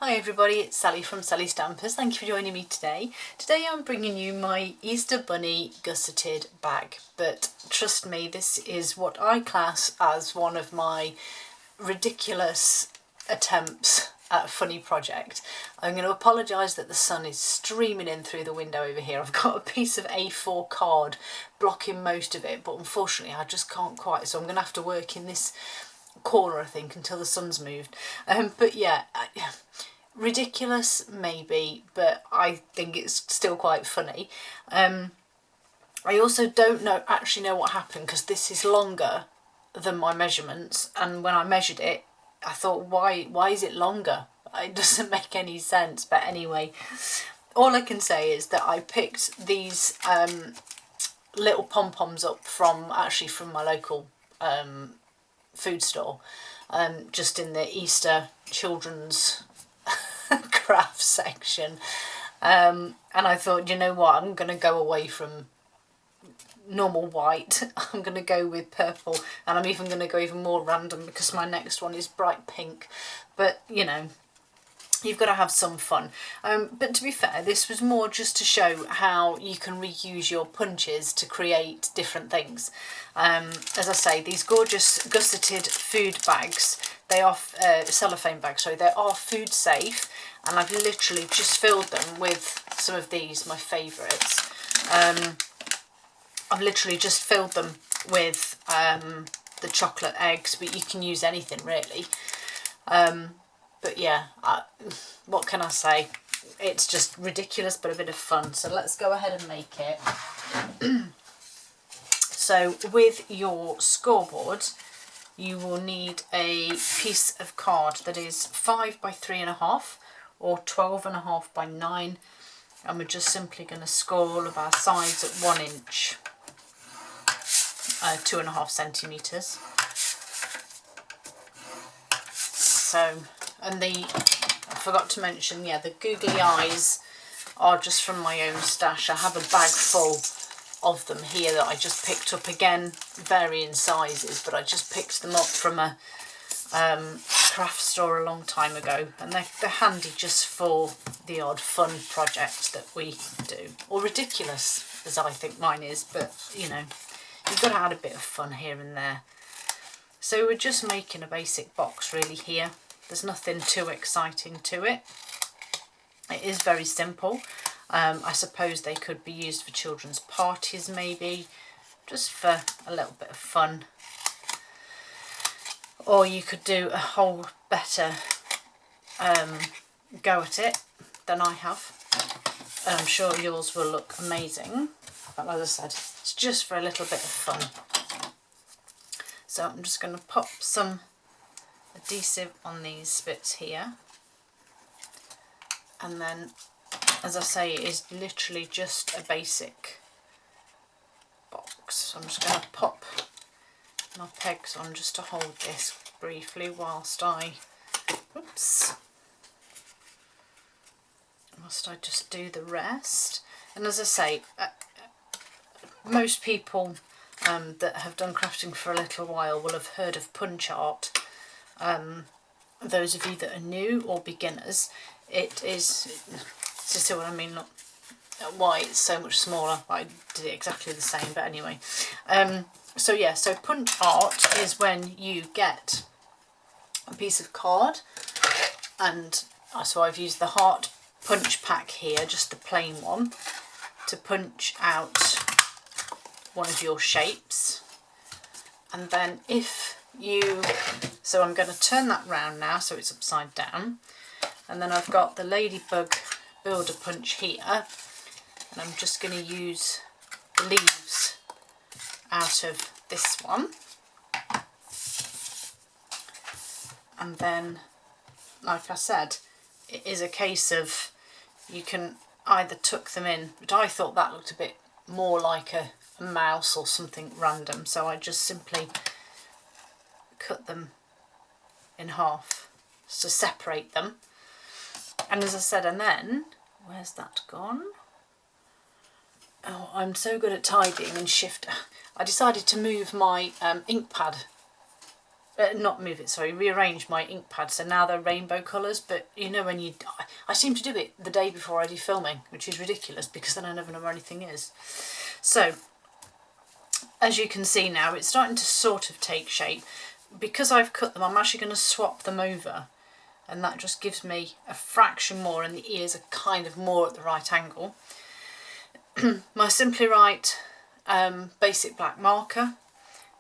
Hi everybody, it's Sally from Sallystampers. Thank you for joining me today. Today I'm bringing you my Easter Bunny Gusseted bag, but trust me, this is what I class as one of my ridiculous attempts at a funny project. I'm going to apologise that the sun is streaming in through the window over here. I've got a piece of A4 card blocking most of it, but unfortunately I just can't quite, so I'm going to have to work in this corner I think until the sun's moved. But yeah, ridiculous maybe, but I think it's still quite funny. I also don't actually know what happened, because this is longer than my measurements, and when I measured it I thought, why is it longer? It doesn't make any sense. But anyway, all I can say is that I picked these little pom-poms up from my local food store, just in the Easter children's craft section, and I thought, you know what, I'm going to go away from normal white. I'm going to go with purple, and I'm even going to go even more random because my next one is bright pink. But you know, you've got to have some fun. But to be fair, this was more just to show how you can reuse your punches to create different things. As I say, these gorgeous gusseted food bags, they are cellophane bags, sorry, they are food safe, and I've literally just filled them with some of these, my favourites. I've literally just filled them with the chocolate eggs, but you can use anything really. But yeah, what can I say? It's just ridiculous, but a bit of fun. So let's go ahead and make it. So with your scoreboard, you will need a piece of card that is 5 by 3.5 or 12.5 by 9. And we're just simply going to score all of our sides at 1 inch, 2.5 centimetres. So, and I forgot to mention, yeah, the googly eyes are just from my own stash. I have a bag full of them here that I just picked up, again, varying sizes, but I just picked them up from a craft store a long time ago, and they're handy just for the odd fun project that we do, or ridiculous as I think mine is, but you know, you've got to add a bit of fun here and there. So we're just making a basic box really here. There's nothing too exciting to it. It is very simple. I suppose they could be used for children's parties maybe, just for a little bit of fun. Or you could do a whole better go at it than I have. And I'm sure yours will look amazing. But as I said, it's just for a little bit of fun. So I'm just going to pop some adhesive on these bits here. And then, as I say, it is literally just a basic box. So I'm just going to pop my pegs on just to hold this briefly whilst I just do the rest. And as I say, most people that have done crafting for a little while will have heard of punch art. Those of you that are new or beginners, it is, to see what I mean, not why it's so much smaller. I did it exactly the same, but anyway. So yeah, so punch art is when you get a piece of card, and so I've used the heart punch pack here, just the plain one, to punch out one of your shapes. And then so I'm going to turn that round now so it's upside down, and then I've got the ladybug builder punch here, and I'm just going to use the leaves out of this one. And then, like I said, it is a case of you can either tuck them in, but I thought that looked a bit more like a mouse or something random, so I just simply cut them in half to separate them. And as I said, and then, where's that gone? Oh, I'm so good at tidying and shift. I decided to move my ink pad not move it, sorry, rearrange my ink pad so now they're rainbow colours. But you know, when I seem to do it the day before I do filming, which is ridiculous because then I never know where anything is. So as you can see now, it's starting to sort of take shape. Because I've cut them, I'm actually going to swap them over, and that just gives me a fraction more, and the ears are kind of more at the right angle. My Simply Right basic black marker,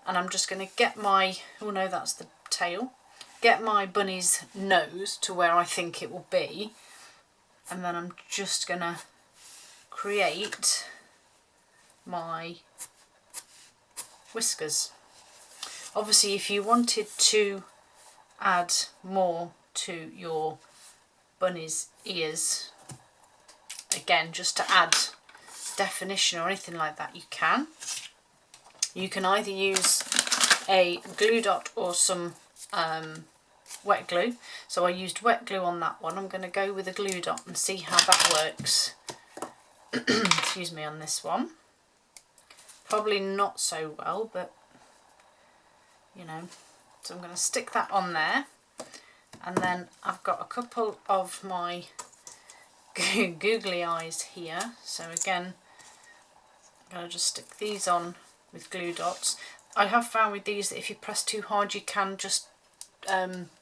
and I'm just going to get my, oh no, that's the tail, get my bunny's nose to where I think it will be, and then I'm just going to create my whiskers. Obviously, if you wanted to add more to your bunny's ears, again, just to add definition or anything like that, you can. You can either use a glue dot or some wet glue. So I used wet glue on that one. I'm going to go with a glue dot and see how that works. Excuse me, on this one. Probably not so well, but you know. So I'm going to stick that on there, and then I've got a couple of my googly eyes here. So again, I'm going to just stick these on with glue dots. I have found with these that if you press too hard, you can just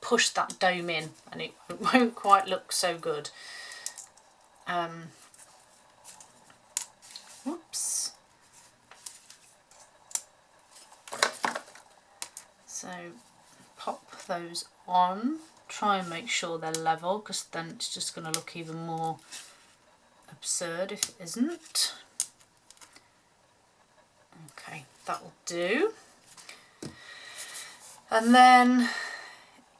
push that dome in, and it won't quite look so good. Whoops. So pop those on, try and make sure they're level, because then it's just going to look even more absurd if it isn't. Okay, that'll do. And then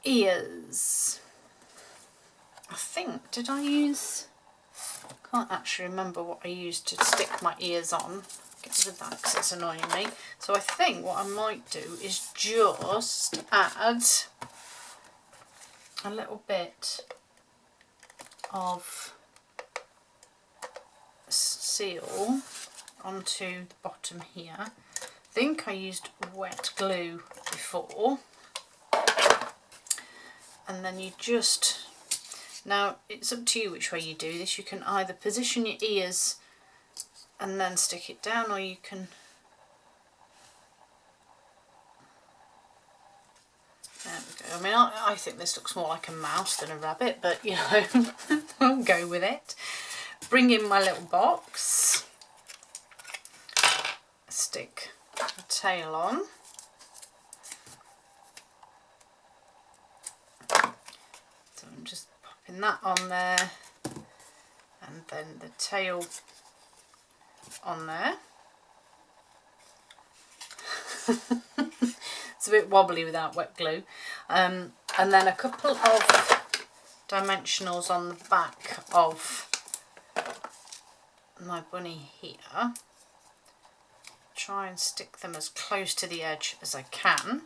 ears. I think, did I use, can't actually remember what I used to stick my ears on. Get rid of that because it's annoying me. So I think what I might do is just add a little bit of seal onto the bottom here. I think I used wet glue before. And then you just, now it's up to you which way you do this. You can either position your ears and then stick it down, or you can, there we go. I mean, I think this looks more like a mouse than a rabbit, but you know, I'll go with it. Bring in my little box, stick the tail on, so I'm just popping that on there, and then the tail on there. It's a bit wobbly without wet glue. And then a couple of dimensionals on the back of my bunny here. Try and stick them as close to the edge as I can.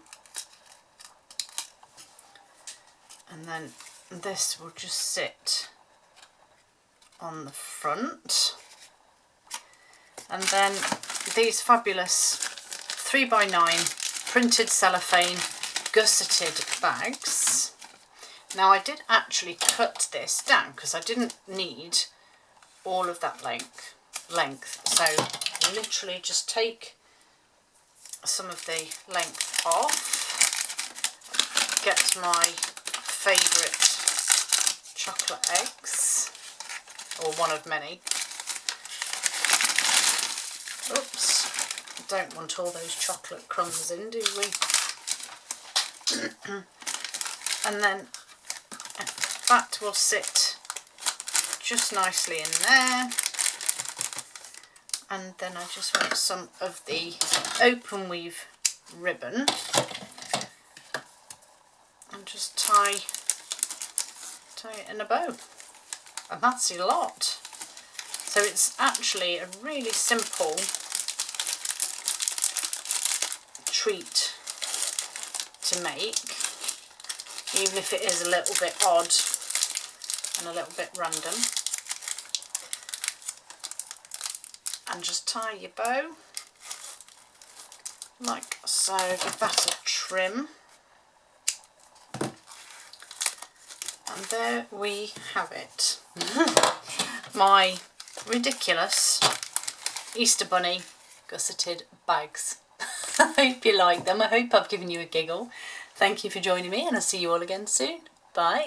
And then this will just sit on the front. And then these fabulous 3x9 printed cellophane gusseted bags. Now I did actually cut this down because I didn't need all of that length. So I literally just take some of the length off, get my favourite chocolate eggs, or one of many. Oops, don't want all those chocolate crumbs in, do we? And then that will sit just nicely in there. And then I just want some of the open weave ribbon and just tie it in a bow. And that's a lot. So it's actually a really simple treat to make, even if it is a little bit odd and a little bit random. And just tie your bow like so, give that a trim. And there we have it. My ridiculous Easter Bunny gusseted bags. I hope you like them. I hope I've given you a giggle. Thank you for joining me, and I'll see you all again soon. Bye.